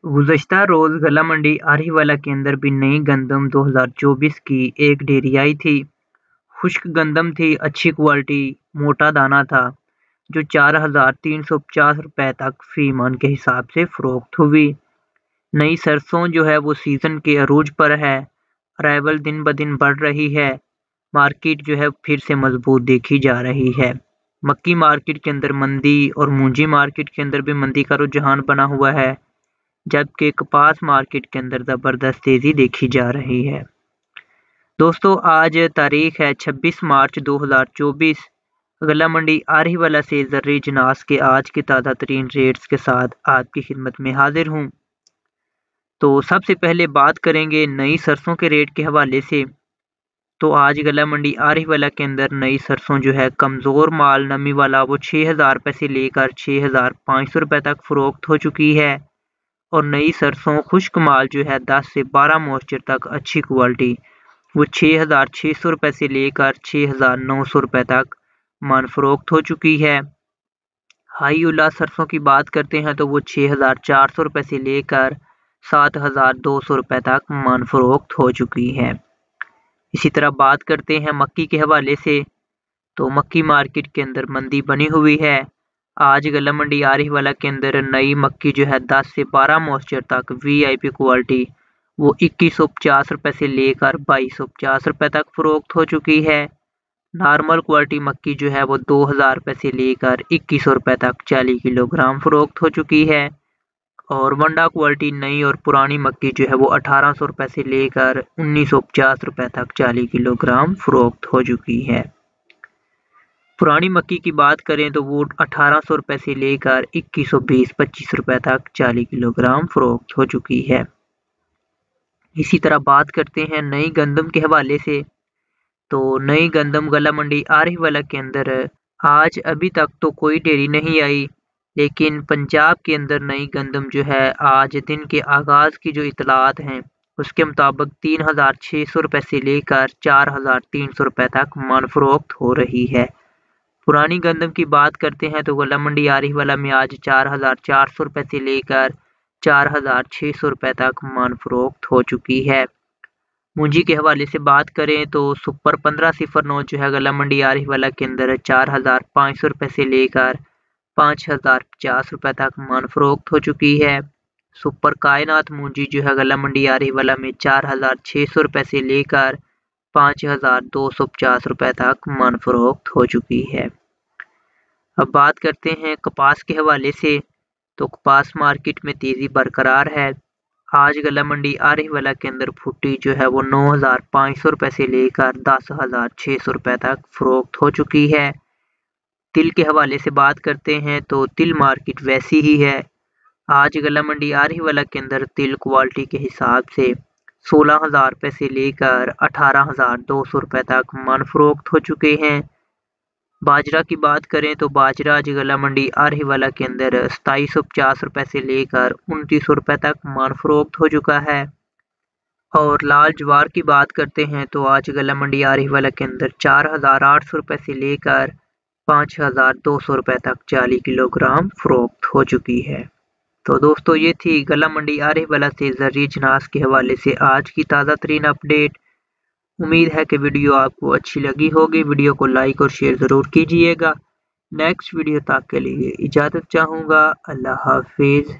गुज़श्ता रोज़ गला मंडी आरीवाला के अंदर भी नई गंदम 2024 की एक ढेरी आई थी। खुश्क गंदम थी, अच्छी क्वालिटी, मोटा दाना था, जो 4,350 रुपए तक फी मन के हिसाब से फ़रोख्त हुई। नई सरसों जो है वो सीज़न के अरूज पर है, अराइवल दिन ब दिन बढ़ रही है, मार्केट जो है फिर से मजबूत देखी जा रही है। मक्की मार्केट के अंदर मंदी और मूंजी मार्केट के अंदर भी मंदी का रुझान बना हुआ है, जबकि कपास मार्केट के अंदर ज़बरदस्त तेज़ी देखी जा रही है। दोस्तों, आज तारीख है 26 मार्च 2024। गला मंडी आरीवाला से ज़र्री जिनास के आज के ताज़ा तरीन रेट्स के साथ आपकी खिदमत में हाजिर हूँ। तो सबसे पहले बात करेंगे नई सरसों के रेट के हवाले से। तो आज गला मंडी आरीवाला के अंदर नई सरसों जो है कमज़ोर माल नमी वाला वो 6,000 रुपये से लेकर 6,500 रुपये तक फ़रोख्त हो चुकी है, और नई सरसों खुश्क माल जो है 10 से 12 मॉइस्चर तक अच्छी क्वालिटी वो 6,600 रुपये से लेकर 6,900 रुपये तक मन फ़रोख्त हो चुकी है। हाई उल्ला सरसों की बात करते हैं तो वो 6,400 रुपये से लेकर 7,200 रुपये तक मन फ़रोख्त हो चुकी है। इसी तरह बात करते हैं मक्की के हवाले से। तो मक्की मार्केट के अंदर मंदी बनी हुई है। आज गला मंडी आरीवाला के अंदर नई मक्की जो है 10 से 12 मॉइस्चर तक वीआईपी क्वालिटी वो 2150 रुपये से लेकर 2250 रुपये तक फ़रोख्त हो चुकी है। नॉर्मल क्वालिटी मक्की जो है वो 2,000 रुपये से लेकर 2100 रुपये तक 40 किलोग्राम फ़रोख्त हो चुकी है, और वंडा क्वालिटी नई और पुरानी मक्की जो है वो 1800 रुपये से लेकर 1950 रुपये तक 40 किलोग्राम फ़रोख्त हो चुकी है। पुरानी मक्की की बात करें तो वो 1800 रुपये से लेकर 2120-25 रुपये तक 40 किलोग्राम फ़रोख्त हो चुकी है। इसी तरह बात करते हैं नई गंदम के हवाले से। तो नई गंदम गला मंडी आरीवाला के अंदर आज अभी तक तो कोई ढेरी नहीं आई, लेकिन पंजाब के अंदर नई गंदम जो है आज दिन के आगाज़ की जो इतलात हैं उसके मुताबिक 3,600 रुपये से लेकर 4,300 रुपये तक मन फ़रोख्त हो रही है। पुरानी गंदम की बात करते हैं तो गला मंडी आरीवाला में आज 4,400 रुपये से लेकर 4,600 रुपये तक मन फ़रोख्त हो चुकी है। मूंजी के हवाले से बात करें तो सुपर 1509 जो है गला मंडी आरीवाला के अंदर 4,500 रुपये से लेकर 5,050 रुपये तक मन फ़रोख्त हो चुकी है। सुपर कायनात मूंजी जो है गला मंडी आरीवाला में 4,600 रुपये से लेकर 5,250 रुपये तक मन फ़रोख्त हो चुकी है। अब बात करते हैं कपास के हवाले से। तो कपास मार्केट में तेज़ी बरकरार है। आज गला मंडी आरीवाला के अंदर फुट्टी जो है वो 9,500 रुपये से लेकर 10,600 रुपये तक फ़रोख्त हो चुकी है। तिल के हवाले से बात करते हैं तो तिल मार्केट वैसी ही है। आज गला मंडी आरीवाला के अंदर तिल क्वालिटी के हिसाब से 16,000 रुपये से लेकर 18,200 रुपये तक मन फ़रोख्त हो चुके हैं। बाजरा की बात करें तो बाजरा आज गला मंडी आरीवाला के अंदर 2,750 रुपये से लेकर 2,900 रुपये तक मन फ़रोख्त हो चुका है। और लाल ज्वार की बात करते हैं तो आज गला मंडी आरीवाला के अंदर 4,800 रुपये से लेकर 5,200 रुपये तक 40 किलोग्राम फ़रोख्त हो चुकी है। तो दोस्तों, ये थी गला मंडी आरीवाला से ज़र्री जिनास के हवाले से आज की ताज़ा तरीन अपडेट। उम्मीद है कि वीडियो आपको अच्छी लगी होगी। वीडियो को लाइक और शेयर ज़रूर कीजिएगा। नेक्स्ट वीडियो तक के लिए इजाज़त चाहूँगा। अल्लाह हाफिज़।